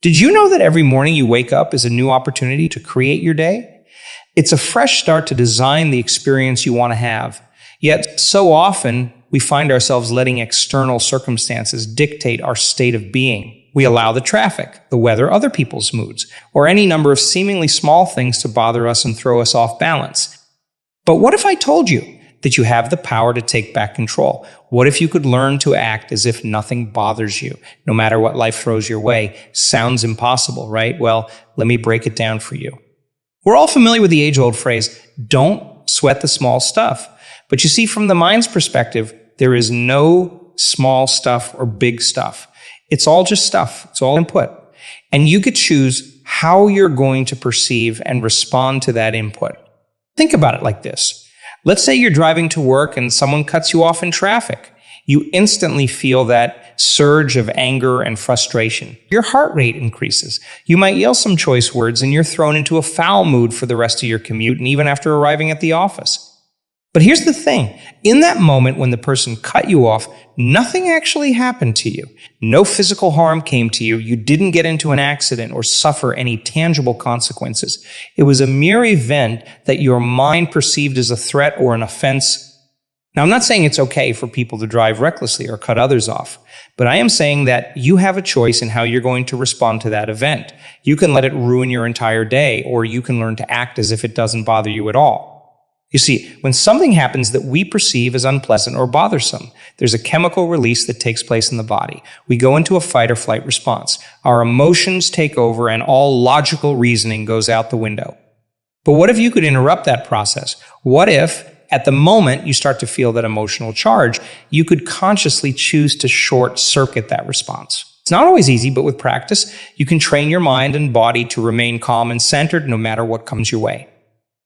Did you know that every morning you wake up is a new opportunity to create your day? It's a fresh start to design the experience you want to have. Yet, so often, we find ourselves letting external circumstances dictate our state of being. We allow the traffic, the weather, other people's moods, or any number of seemingly small things to bother us and throw us off balance. But what if I told you that you have the power to take back control? What if you could learn to act as if nothing bothers you, no matter what life throws your way? Sounds impossible, right? Well, let me break it down for you. We're all familiar with the age-old phrase, don't sweat the small stuff. But you see, from the mind's perspective, there is no small stuff or big stuff. It's all just stuff. It's all input. And you could choose how you're going to perceive and respond to that input. Think about it like this. Let's say you're driving to work and someone cuts you off in traffic. You instantly feel that surge of anger and frustration. Your heart rate increases. You might yell some choice words and you're thrown into a foul mood for the rest of your commute and even after arriving at the office. But here's the thing. In that moment when the person cut you off, nothing actually happened to you. No physical harm came to you. You didn't get into an accident or suffer any tangible consequences. It was a mere event that your mind perceived as a threat or an offense. Now, I'm not saying it's okay for people to drive recklessly or cut others off, but I am saying that you have a choice in how you're going to respond to that event. You can let it ruin your entire day, or you can learn to act as if it doesn't bother you at all. You see, when something happens that we perceive as unpleasant or bothersome, there's a chemical release that takes place in the body. We go into a fight or flight response. Our emotions take over and all logical reasoning goes out the window. But what if you could interrupt that process? What if, at the moment you start to feel that emotional charge, you could consciously choose to short-circuit that response? It's not always easy, but with practice, you can train your mind and body to remain calm and centered no matter what comes your way.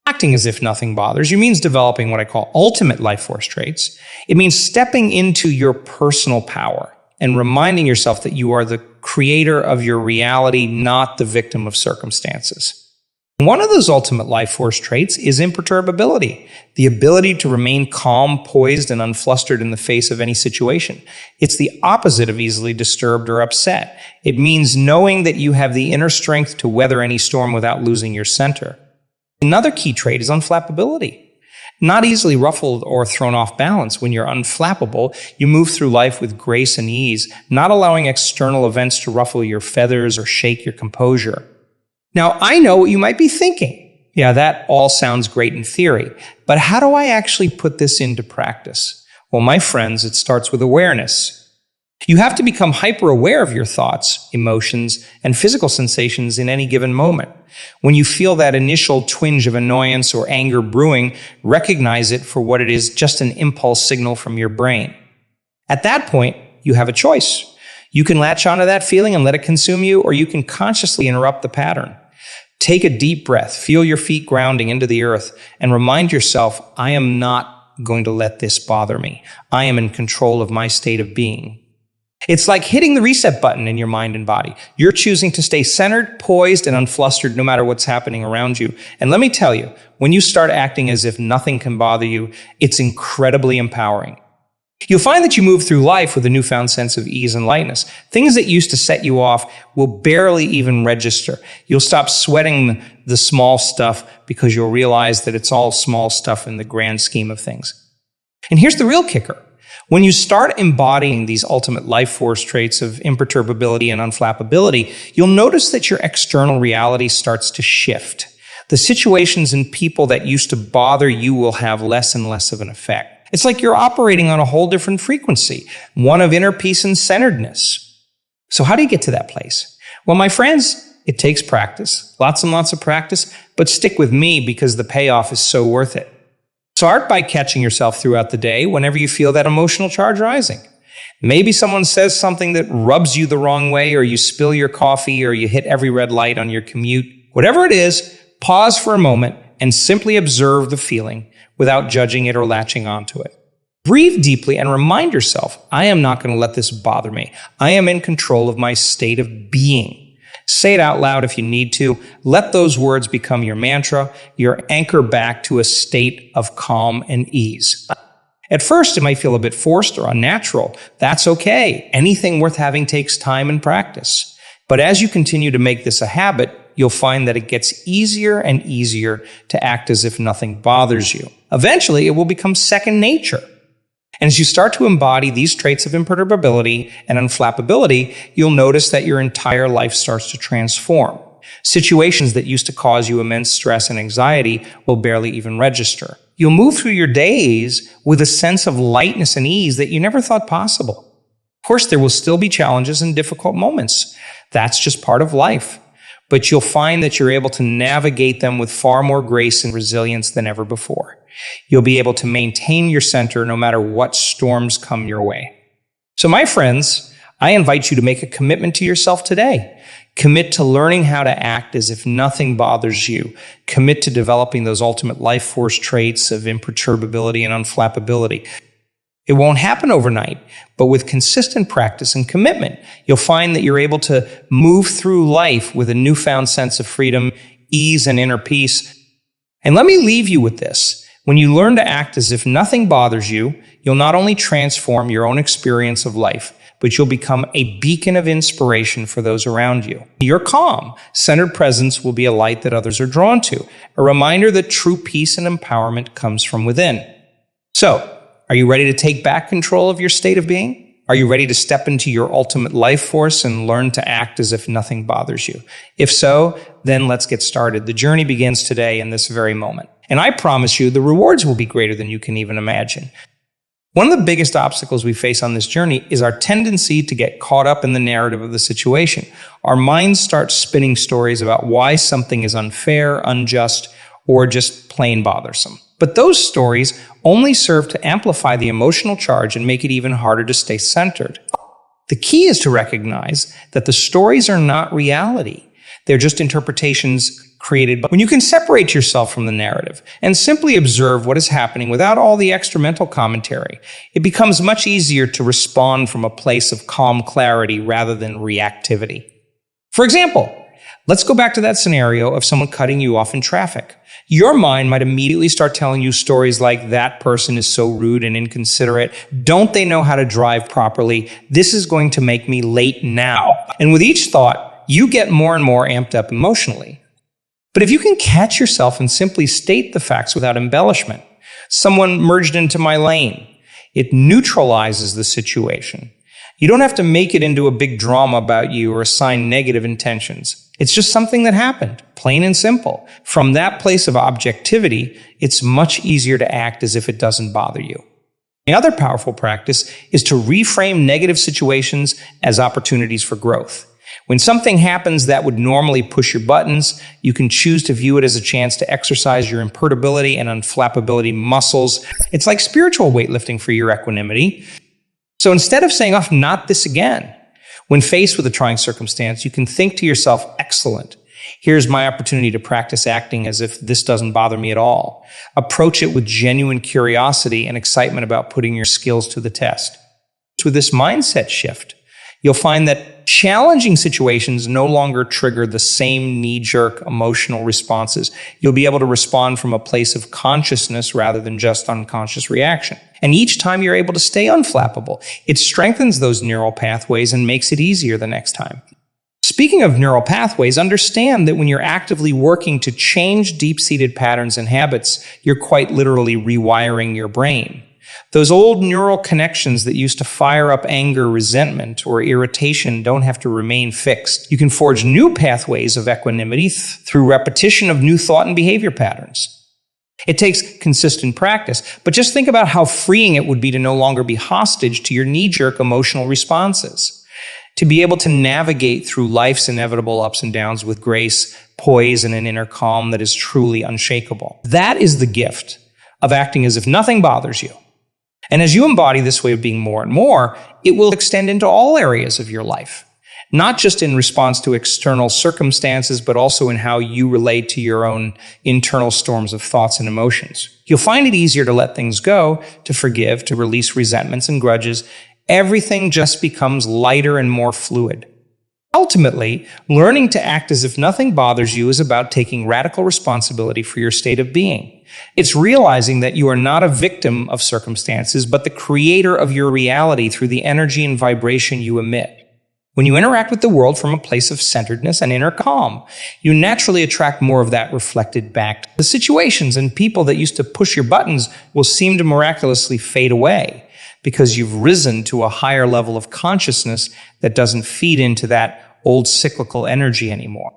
Acting as if nothing bothers you means developing what I call ultimate life force traits. It means stepping into your personal power and reminding yourself that you are the creator of your reality, not the victim of circumstances. One of those ultimate life force traits is imperturbability, the ability to remain calm, poised, and unflustered in the face of any situation. It's the opposite of easily disturbed or upset. It means knowing that you have the inner strength to weather any storm without losing your center. Another key trait is unflappability. Not easily ruffled or thrown off balance. When you're unflappable, you move through life with grace and ease, not allowing external events to ruffle your feathers or shake your composure. Now, I know what you might be thinking. Yeah, that all sounds great in theory, but how do I actually put this into practice? Well, my friends, it starts with awareness. You have to become hyper-aware of your thoughts, emotions, and physical sensations in any given moment. When you feel that initial twinge of annoyance or anger brewing, recognize it for what it is, just an impulse signal from your brain. At that point, you have a choice. You can latch onto that feeling and let it consume you, or you can consciously interrupt the pattern. Take a deep breath, feel your feet grounding into the earth, and remind yourself, I am not going to let this bother me. I am in control of my state of being. It's like hitting the reset button in your mind and body. You're choosing to stay centered, poised, and unflustered no matter what's happening around you. And let me tell you, when you start acting as if nothing can bother you, it's incredibly empowering. You'll find that you move through life with a newfound sense of ease and lightness. Things that used to set you off will barely even register. You'll stop sweating the small stuff because you'll realize that it's all small stuff in the grand scheme of things. And here's the real kicker. When you start embodying these ultimate life force traits of imperturbability and unflappability, you'll notice that your external reality starts to shift. The situations and people that used to bother you will have less and less of an effect. It's like you're operating on a whole different frequency, one of inner peace and centeredness. So how do you get to that place? Well, my friends, it takes practice, lots and lots of practice, but stick with me because the payoff is so worth it. Start by catching yourself throughout the day whenever you feel that emotional charge rising. Maybe someone says something that rubs you the wrong way, or you spill your coffee, or you hit every red light on your commute. Whatever it is, pause for a moment and simply observe the feeling without judging it or latching onto it. Breathe deeply and remind yourself, I am not going to let this bother me. I am in control of my state of being. Say it out loud if you need to. Let those words become your mantra, your anchor back to a state of calm and ease. At first, it might feel a bit forced or unnatural. That's okay. Anything worth having takes time and practice. But as you continue to make this a habit, you'll find that it gets easier and easier to act as if nothing bothers you. Eventually, it will become second nature. And as you start to embody these traits of imperturbability and unflappability, you'll notice that your entire life starts to transform. Situations that used to cause you immense stress and anxiety will barely even register. You'll move through your days with a sense of lightness and ease that you never thought possible. Of course, there will still be challenges and difficult moments. That's just part of life. But you'll find that you're able to navigate them with far more grace and resilience than ever before. You'll be able to maintain your center no matter what storms come your way. So my friends, I invite you to make a commitment to yourself today. Commit to learning how to act as if nothing bothers you. Commit to developing those ultimate life force traits of imperturbability and unflappability. It won't happen overnight, but with consistent practice and commitment, you'll find that you're able to move through life with a newfound sense of freedom, ease, and inner peace. And let me leave you with this. When you learn to act as if nothing bothers you, you'll not only transform your own experience of life, but you'll become a beacon of inspiration for those around you. Your calm, centered presence will be a light that others are drawn to, a reminder that true peace and empowerment comes from within. So, are you ready to take back control of your state of being? Are you ready to step into your ultimate life force and learn to act as if nothing bothers you? If so, then let's get started. The journey begins today in this very moment. And I promise you, the rewards will be greater than you can even imagine. One of the biggest obstacles we face on this journey is our tendency to get caught up in the narrative of the situation. Our minds start spinning stories about why something is unfair, unjust, or just plain bothersome. But those stories only serve to amplify the emotional charge and make it even harder to stay centered. The key is to recognize that the stories are not reality. They're just interpretations created by when you can separate yourself from the narrative and simply observe what is happening without all the extra mental commentary. It becomes much easier to respond from a place of calm clarity rather than reactivity. For example, let's go back to that scenario of someone cutting you off in traffic. Your mind might immediately start telling you stories like, that person is so rude and inconsiderate. Don't they know how to drive properly? This is going to make me late now. And with each thought, you get more and more amped up emotionally. But if you can catch yourself and simply state the facts without embellishment, someone merged into my lane, it neutralizes the situation. You don't have to make it into a big drama about you or assign negative intentions. It's just something that happened, plain and simple. From that place of objectivity, it's much easier to act as if it doesn't bother you. Another powerful practice is to reframe negative situations as opportunities for growth. When something happens that would normally push your buttons, you can choose to view it as a chance to exercise your imperturbability and unflappability muscles. It's like spiritual weightlifting for your equanimity. So instead of saying, "Oh, not this again," when faced with a trying circumstance, you can think to yourself, "Excellent. Here's my opportunity to practice acting as if this doesn't bother me at all." Approach it with genuine curiosity and excitement about putting your skills to the test. With this mindset shift, you'll find that challenging situations no longer trigger the same knee-jerk emotional responses. You'll be able to respond from a place of consciousness rather than just unconscious reaction. And each time you're able to stay unflappable, it strengthens those neural pathways and makes it easier the next time. Speaking of neural pathways, understand that when you're actively working to change deep-seated patterns and habits, you're quite literally rewiring your brain. Those old neural connections that used to fire up anger, resentment, or irritation don't have to remain fixed. You can forge new pathways of equanimity through repetition of new thought and behavior patterns. It takes consistent practice, but just think about how freeing it would be to no longer be hostage to your knee-jerk emotional responses. To be able to navigate through life's inevitable ups and downs with grace, poise, and an inner calm that is truly unshakable. That is the gift of acting as if nothing bothers you. And as you embody this way of being more and more, it will extend into all areas of your life, not just in response to external circumstances, but also in how you relate to your own internal storms of thoughts and emotions. You'll find it easier to let things go, to forgive, to release resentments and grudges. Everything just becomes lighter and more fluid. Ultimately, learning to act as if nothing bothers you is about taking radical responsibility for your state of being. It's realizing that you are not a victim of circumstances, but the creator of your reality through the energy and vibration you emit. When you interact with the world from a place of centeredness and inner calm, you naturally attract more of that reflected back. The situations and people that used to push your buttons will seem to miraculously fade away because you've risen to a higher level of consciousness that doesn't feed into that old cyclical energy anymore.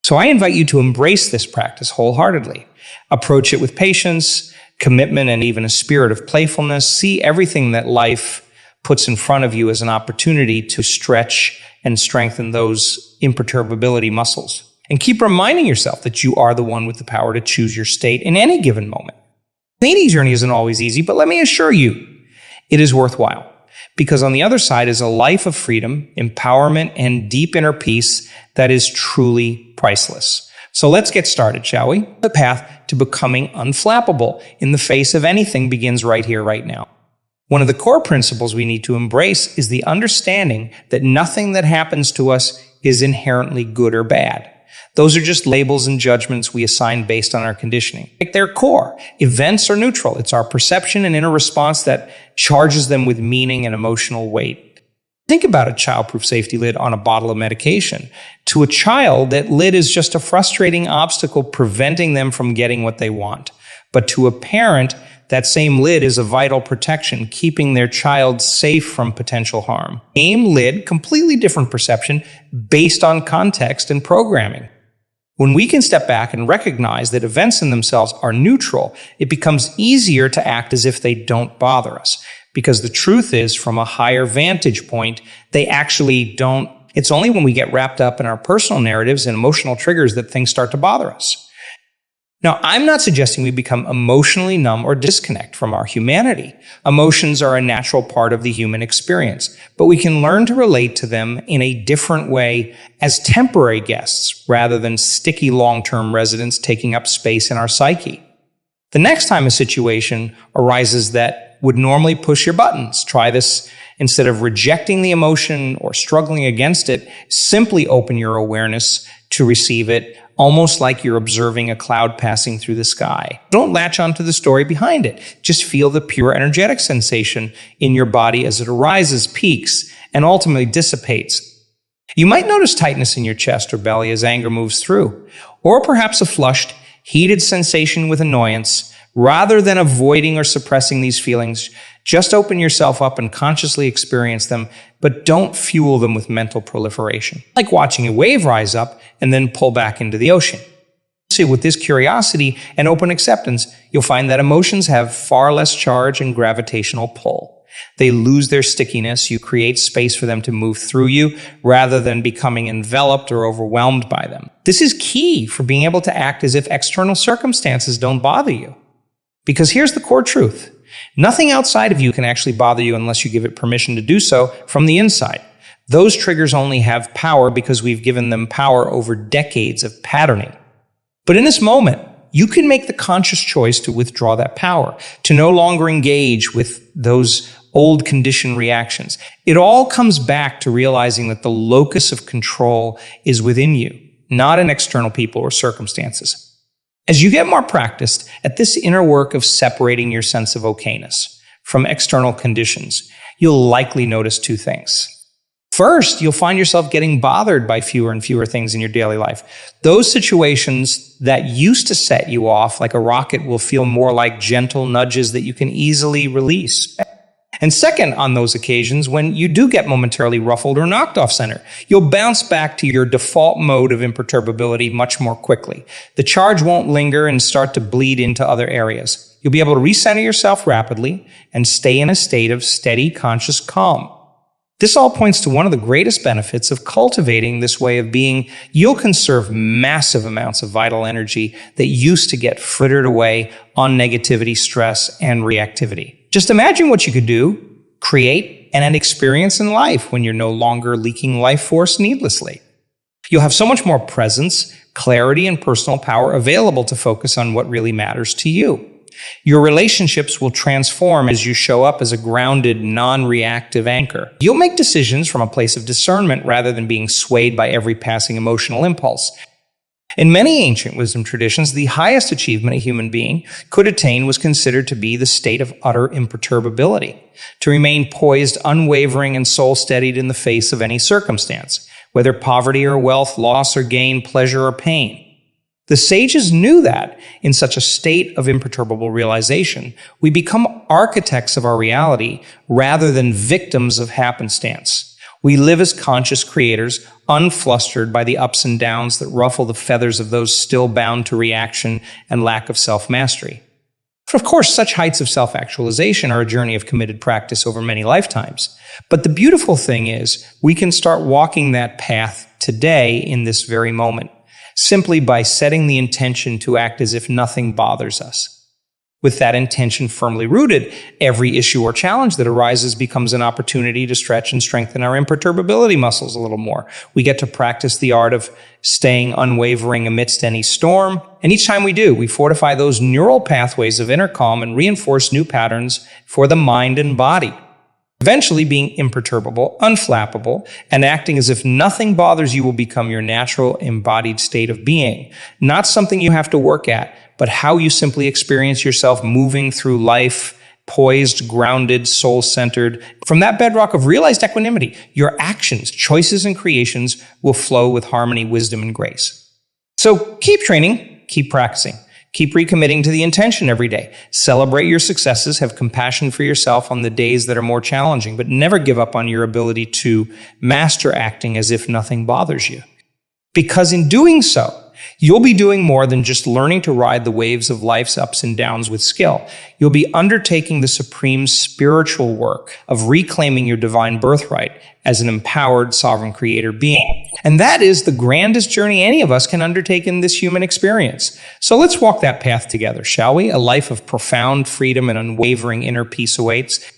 So I invite you to embrace this practice wholeheartedly. Approach it with patience, commitment, and even a spirit of playfulness. See everything that life puts in front of you as an opportunity to stretch and strengthen those imperturbability muscles. And keep reminding yourself that you are the one with the power to choose your state in any given moment. The eating journey isn't always easy, but let me assure you, it is worthwhile. Because on the other side is a life of freedom, empowerment, and deep inner peace that is truly priceless. So let's get started, shall we? The path to becoming unflappable in the face of anything begins right here, right now. One of the core principles we need to embrace is the understanding that nothing that happens to us is inherently good or bad. Those are just labels and judgments we assign based on our conditioning. At their core, events are neutral. It's our perception and inner response that charges them with meaning and emotional weight. Think about a childproof safety lid on a bottle of medication. To a child, that lid is just a frustrating obstacle preventing them from getting what they want. But to a parent, that same lid is a vital protection, keeping their child safe from potential harm. Same lid, completely different perception based on context and programming. When we can step back and recognize that events in themselves are neutral, it becomes easier to act as if they don't bother us. Because the truth is, from a higher vantage point, they actually don't. It's only when we get wrapped up in our personal narratives and emotional triggers that things start to bother us. Now, I'm not suggesting we become emotionally numb or disconnect from our humanity. Emotions are a natural part of the human experience, but we can learn to relate to them in a different way as temporary guests rather than sticky long-term residents taking up space in our psyche. The next time a situation arises that would normally push your buttons, try this. Instead of rejecting the emotion or struggling against it, simply open your awareness to receive it, almost like you're observing a cloud passing through the sky. Don't latch onto the story behind it. Just feel the pure energetic sensation in your body as it arises, peaks, and ultimately dissipates. You might notice tightness in your chest or belly as anger moves through, or perhaps a flushed, heated sensation with annoyance. Rather than avoiding or suppressing these feelings, just open yourself up and consciously experience them, but don't fuel them with mental proliferation. Like watching a wave rise up and then pull back into the ocean. See, with this curiosity and open acceptance, you'll find that emotions have far less charge and gravitational pull. They lose their stickiness. You create space for them to move through you rather than becoming enveloped or overwhelmed by them. This is key for being able to act as if external circumstances don't bother you. Because here's the core truth. Nothing outside of you can actually bother you unless you give it permission to do so from the inside. Those triggers only have power because we've given them power over decades of patterning. But in this moment, you can make the conscious choice to withdraw that power, to no longer engage with those old conditioned reactions. It all comes back to realizing that the locus of control is within you, not in external people or circumstances. As you get more practiced at this inner work of separating your sense of okayness from external conditions, you'll likely notice two things. First, you'll find yourself getting bothered by fewer and fewer things in your daily life. Those situations that used to set you off like a rocket will feel more like gentle nudges that you can easily release. And second, on those occasions, when you do get momentarily ruffled or knocked off center, you'll bounce back to your default mode of imperturbability much more quickly. The charge won't linger and start to bleed into other areas. You'll be able to recenter yourself rapidly and stay in a state of steady, conscious calm. This all points to one of the greatest benefits of cultivating this way of being. You'll conserve massive amounts of vital energy that used to get frittered away on negativity, stress, and reactivity. Just imagine what you could do, create, and experience in life when you're no longer leaking life force needlessly. You'll have so much more presence, clarity, and personal power available to focus on what really matters to you. Your relationships will transform as you show up as a grounded, non-reactive anchor. You'll make decisions from a place of discernment rather than being swayed by every passing emotional impulse. In many ancient wisdom traditions, the highest achievement a human being could attain was considered to be the state of utter imperturbability, to remain poised, unwavering, and soul-steadied in the face of any circumstance, whether poverty or wealth, loss or gain, pleasure or pain. The sages knew that, in such a state of imperturbable realization, we become architects of our reality rather than victims of happenstance. We live as conscious creators, unflustered by the ups and downs that ruffle the feathers of those still bound to reaction and lack of self-mastery. Of course, such heights of self-actualization are a journey of committed practice over many lifetimes. But the beautiful thing is, we can start walking that path today in this very moment, simply by setting the intention to act as if nothing bothers us. With that intention firmly rooted, every issue or challenge that arises becomes an opportunity to stretch and strengthen our imperturbability muscles a little more. We get to practice the art of staying unwavering amidst any storm. And each time we do, we fortify those neural pathways of inner calm and reinforce new patterns for the mind and body. Eventually, being imperturbable, unflappable, and acting as if nothing bothers you will become your natural embodied state of being. Not something you have to work at, but how you simply experience yourself moving through life, poised, grounded, soul-centered. From that bedrock of realized equanimity, your actions, choices, and creations will flow with harmony, wisdom, and grace. So keep training, keep practicing. Keep recommitting to the intention every day. Celebrate your successes, have compassion for yourself on the days that are more challenging, but never give up on your ability to master acting as if nothing bothers you. Because in doing so, you'll be doing more than just learning to ride the waves of life's ups and downs with skill. You'll be undertaking the supreme spiritual work of reclaiming your divine birthright as an empowered, sovereign creator being. And that is the grandest journey any of us can undertake in this human experience. So let's walk that path together, shall we? A life of profound freedom and unwavering inner peace awaits.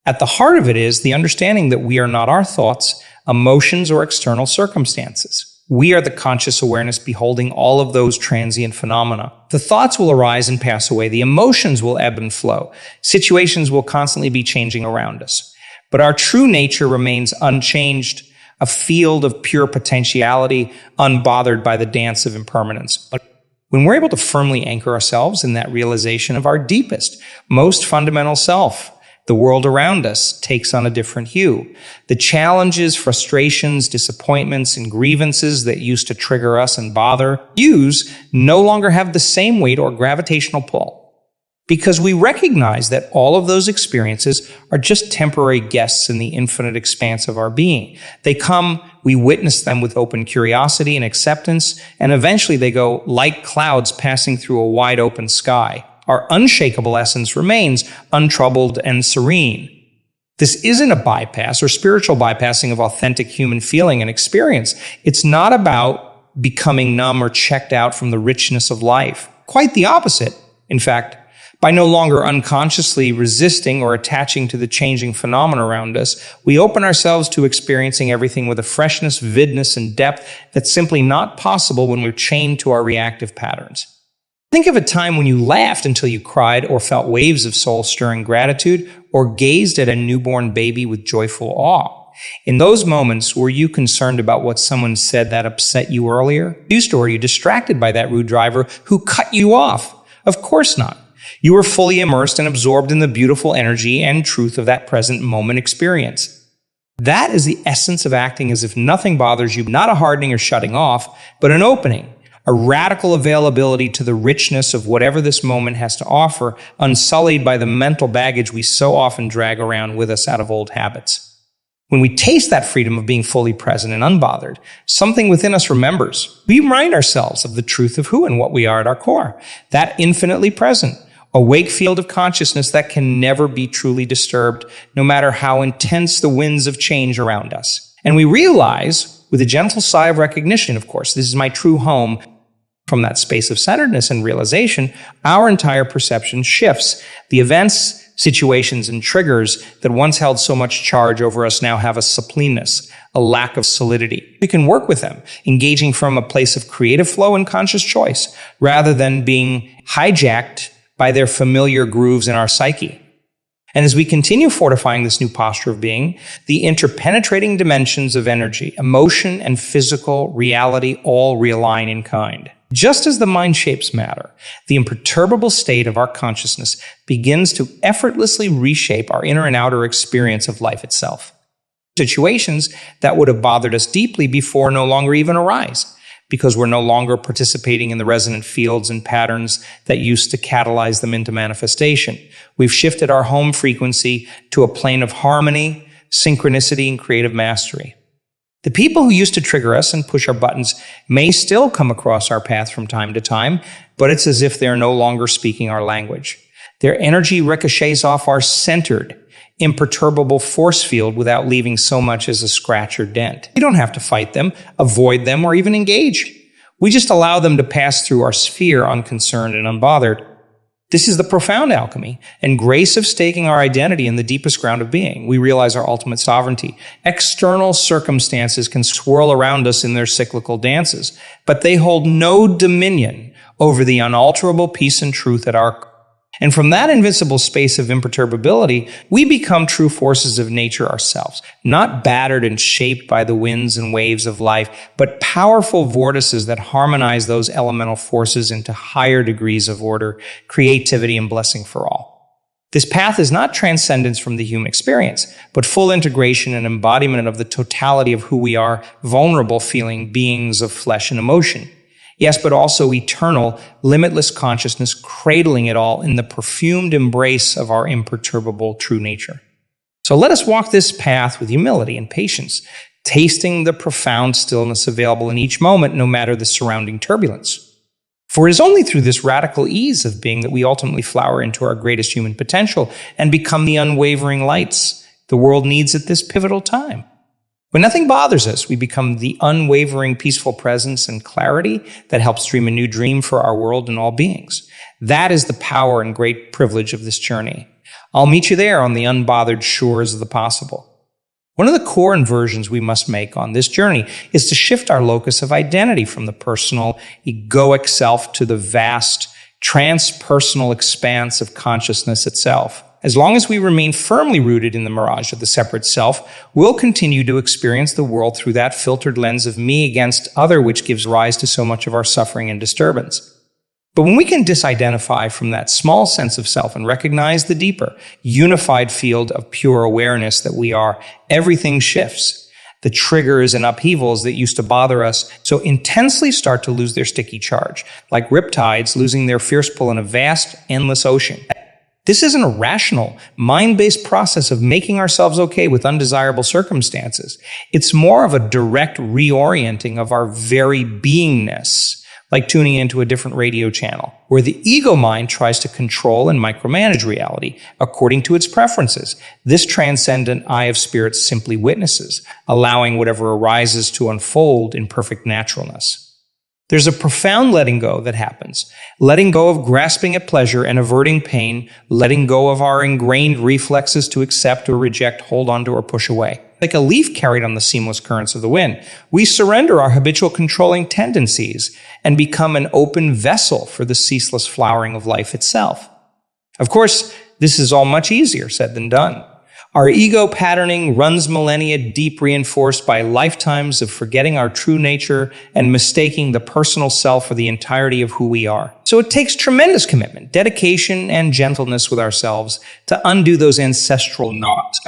At the heart of it is the understanding that we are not our thoughts, emotions, or external circumstances. We are the conscious awareness beholding all of those transient phenomena. The thoughts will arise and pass away. The emotions will ebb and flow. Situations will constantly be changing around us. But our true nature remains unchanged, a field of pure potentiality, unbothered by the dance of impermanence. But when we're able to firmly anchor ourselves in that realization of our deepest, most fundamental self, the world around us takes on a different hue. The challenges, frustrations, disappointments, and grievances that used to trigger us and bother us no longer have the same weight or gravitational pull. Because we recognize that all of those experiences are just temporary guests in the infinite expanse of our being. They come, we witness them with open curiosity and acceptance, and eventually they go like clouds passing through a wide open sky. Our unshakable essence remains untroubled and serene. This isn't a bypass or spiritual bypassing of authentic human feeling and experience. It's not about becoming numb or checked out from the richness of life. Quite the opposite. In fact, by no longer unconsciously resisting or attaching to the changing phenomena around us, we open ourselves to experiencing everything with a freshness, vividness, and depth that's simply not possible when we're chained to our reactive patterns. Think of a time when you laughed until you cried, or felt waves of soul-stirring gratitude, or gazed at a newborn baby with joyful awe. In those moments, were you concerned about what someone said that upset you earlier? Or were you distracted by that rude driver who cut you off? Of course not. You were fully immersed and absorbed in the beautiful energy and truth of that present moment experience. That is the essence of acting as if nothing bothers you, not a hardening or shutting off, but an opening. A radical availability to the richness of whatever this moment has to offer, unsullied by the mental baggage we so often drag around with us out of old habits. When we taste that freedom of being fully present and unbothered, something within us remembers. We remind ourselves of the truth of who and what we are at our core, that infinitely present, awake field of consciousness that can never be truly disturbed, no matter how intense the winds of change around us. And we realize, with a gentle sigh of recognition, of course, this is my true home. From that space of centeredness and realization, our entire perception shifts. The events, situations, and triggers that once held so much charge over us now have a suppleeness, a lack of solidity. We can work with them, engaging from a place of creative flow and conscious choice, rather than being hijacked by their familiar grooves in our psyche. And as we continue fortifying this new posture of being, the interpenetrating dimensions of energy, emotion, and physical reality all realign in kind. Just as the mind shapes matter, the imperturbable state of our consciousness begins to effortlessly reshape our inner and outer experience of life itself. Situations that would have bothered us deeply before no longer even arise, because we're no longer participating in the resonant fields and patterns that used to catalyze them into manifestation. We've shifted our home frequency to a plane of harmony, synchronicity, and creative mastery. The people who used to trigger us and push our buttons may still come across our path from time to time, but it's as if they're no longer speaking our language. Their energy ricochets off our centered, imperturbable force field without leaving so much as a scratch or dent. You don't have to fight them, avoid them, or even engage. We just allow them to pass through our sphere unconcerned and unbothered. This is the profound alchemy and grace of staking our identity in the deepest ground of being. We realize our ultimate sovereignty. External circumstances can swirl around us in their cyclical dances, but they hold no dominion over the unalterable peace and truth at our core. And from that invincible space of imperturbability, we become true forces of nature ourselves, not battered and shaped by the winds and waves of life, but powerful vortices that harmonize those elemental forces into higher degrees of order, creativity, and blessing for all. This path is not transcendence from the human experience, but full integration and embodiment of the totality of who we are, vulnerable feeling beings of flesh and emotion. Yes, but also eternal, limitless consciousness, cradling it all in the perfumed embrace of our imperturbable true nature. So let us walk this path with humility and patience, tasting the profound stillness available in each moment, no matter the surrounding turbulence. For it is only through this radical ease of being that we ultimately flower into our greatest human potential and become the unwavering lights the world needs at this pivotal time. When nothing bothers us, we become the unwavering, peaceful presence and clarity that helps dream a new dream for our world and all beings. That is the power and great privilege of this journey. I'll meet you there on the unbothered shores of the possible. One of the core inversions we must make on this journey is to shift our locus of identity from the personal, egoic self to the vast, transpersonal expanse of consciousness itself. As long as we remain firmly rooted in the mirage of the separate self, we'll continue to experience the world through that filtered lens of me against other, which gives rise to so much of our suffering and disturbance. But when we can disidentify from that small sense of self and recognize the deeper, unified field of pure awareness that we are, everything shifts. The triggers and upheavals that used to bother us so intensely start to lose their sticky charge, like riptides losing their fierce pull in a vast, endless ocean. This isn't a rational, mind-based process of making ourselves okay with undesirable circumstances. It's more of a direct reorienting of our very beingness, like tuning into a different radio channel, where the ego mind tries to control and micromanage reality according to its preferences. This transcendent eye of spirit simply witnesses, allowing whatever arises to unfold in perfect naturalness. There's a profound letting go that happens. Letting go of grasping at pleasure and averting pain, letting go of our ingrained reflexes to accept or reject, hold onto, or push away. Like a leaf carried on the seamless currents of the wind, we surrender our habitual controlling tendencies and become an open vessel for the ceaseless flowering of life itself. Of course, this is all much easier said than done. Our ego patterning runs millennia deep, reinforced by lifetimes of forgetting our true nature and mistaking the personal self for the entirety of who we are. So it takes tremendous commitment, dedication, and gentleness with ourselves to undo those ancestral knots.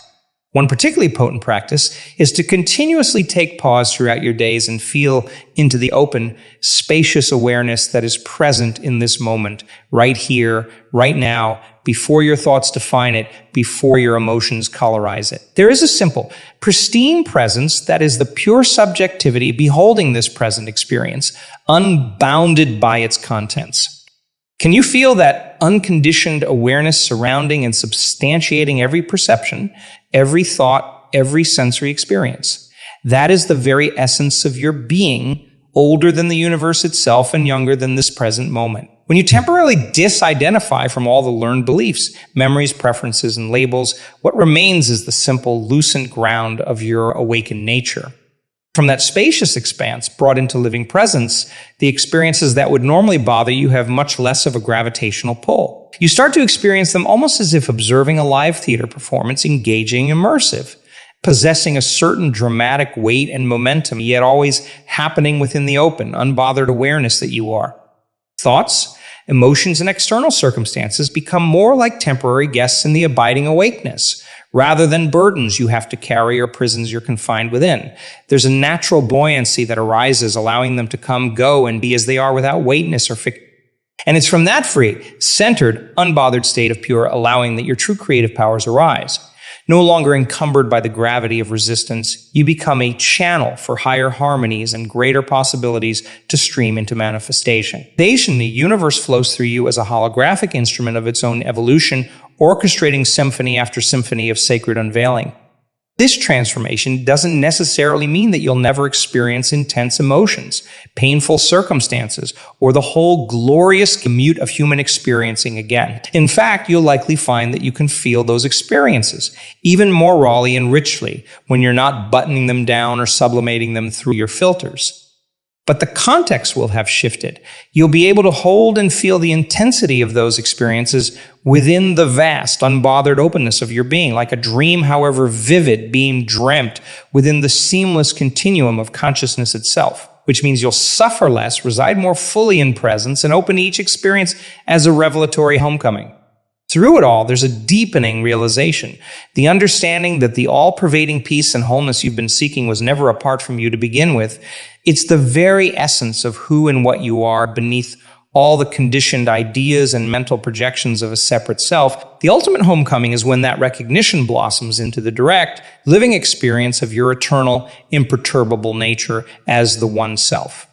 One particularly potent practice is to continuously take pause throughout your days and feel into the open, spacious awareness that is present in this moment, right here, right now, before your thoughts define it, before your emotions colorize it. There is a simple, pristine presence that is the pure subjectivity beholding this present experience, unbounded by its contents. Can you feel that unconditioned awareness surrounding and substantiating every perception, every thought, every sensory experience? That is the very essence of your being, older than the universe itself and younger than this present moment. When you temporarily disidentify from all the learned beliefs, memories, preferences, and labels, what remains is the simple, lucent ground of your awakened nature. From that spacious expanse brought into living presence, the experiences that would normally bother you have much less of a gravitational pull. You start to experience them almost as if observing a live theater performance, engaging, immersive, possessing a certain dramatic weight and momentum, yet always happening within the open, unbothered awareness that you are. Thoughts, emotions, and external circumstances become more like temporary guests in the abiding awakeness, rather than burdens you have to carry or prisons you're confined within. There's a natural buoyancy that arises, allowing them to come, go, and be as they are without weightness or fiction. And it's from that free, centered, unbothered state of pure allowing that your true creative powers arise. No longer encumbered by the gravity of resistance, you become a channel for higher harmonies and greater possibilities to stream into manifestation. The universe flows through you as a holographic instrument of its own evolution, orchestrating symphony after symphony of sacred unveiling. This transformation doesn't necessarily mean that you'll never experience intense emotions, painful circumstances, or the whole glorious commute of human experiencing again. In fact, you'll likely find that you can feel those experiences, even more rawly and richly, when you're not buttoning them down or sublimating them through your filters. But the context will have shifted. You'll be able to hold and feel the intensity of those experiences within the vast, unbothered openness of your being, like a dream, however vivid, being dreamt within the seamless continuum of consciousness itself, which means you'll suffer less, reside more fully in presence, and open each experience as a revelatory homecoming. Through it all, there's a deepening realization, the understanding that the all-pervading peace and wholeness you've been seeking was never apart from you to begin with. It's the very essence of who and what you are beneath all the conditioned ideas and mental projections of a separate self. The ultimate homecoming is when that recognition blossoms into the direct, living experience of your eternal, imperturbable nature as the one self.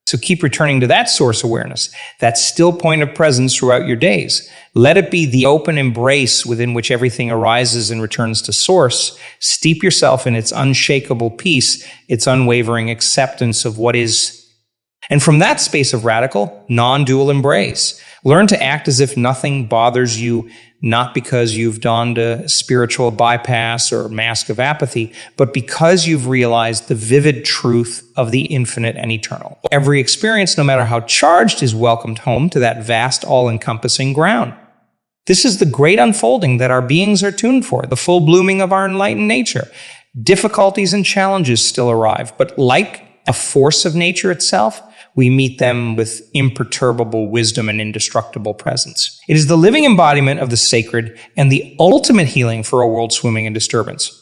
So keep returning to that source awareness, that still point of presence throughout your days. Let it be the open embrace within which everything arises and returns to source. Steep yourself in its unshakable peace, its unwavering acceptance of what is. And from that space of radical, non-dual embrace, learn to act as if nothing bothers you, not because you've donned a spiritual bypass or mask of apathy, but because you've realized the vivid truth of the infinite and eternal. Every experience, no matter how charged, is welcomed home to that vast, all-encompassing ground. This is the great unfolding that our beings are tuned for, the full blooming of our enlightened nature. Difficulties and challenges still arrive, but like a force of nature itself, we meet them with imperturbable wisdom and indestructible presence. It is the living embodiment of the sacred and the ultimate healing for a world swimming in disturbance.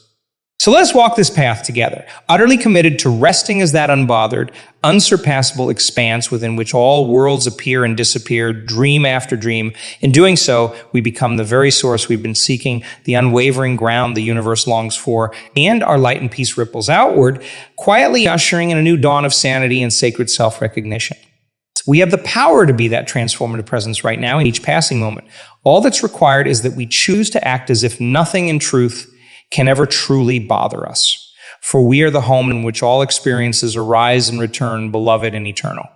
So let's walk this path together, utterly committed to resting as that unbothered, unsurpassable expanse within which all worlds appear and disappear, dream after dream. In doing so, we become the very source we've been seeking, the unwavering ground the universe longs for, and our light and peace ripples outward, quietly ushering in a new dawn of sanity and sacred self-recognition. We have the power to be that transformative presence right now in each passing moment. All that's required is that we choose to act as if nothing in truth can ever truly bother us. For we are the home in which all experiences arise and return, beloved and eternal.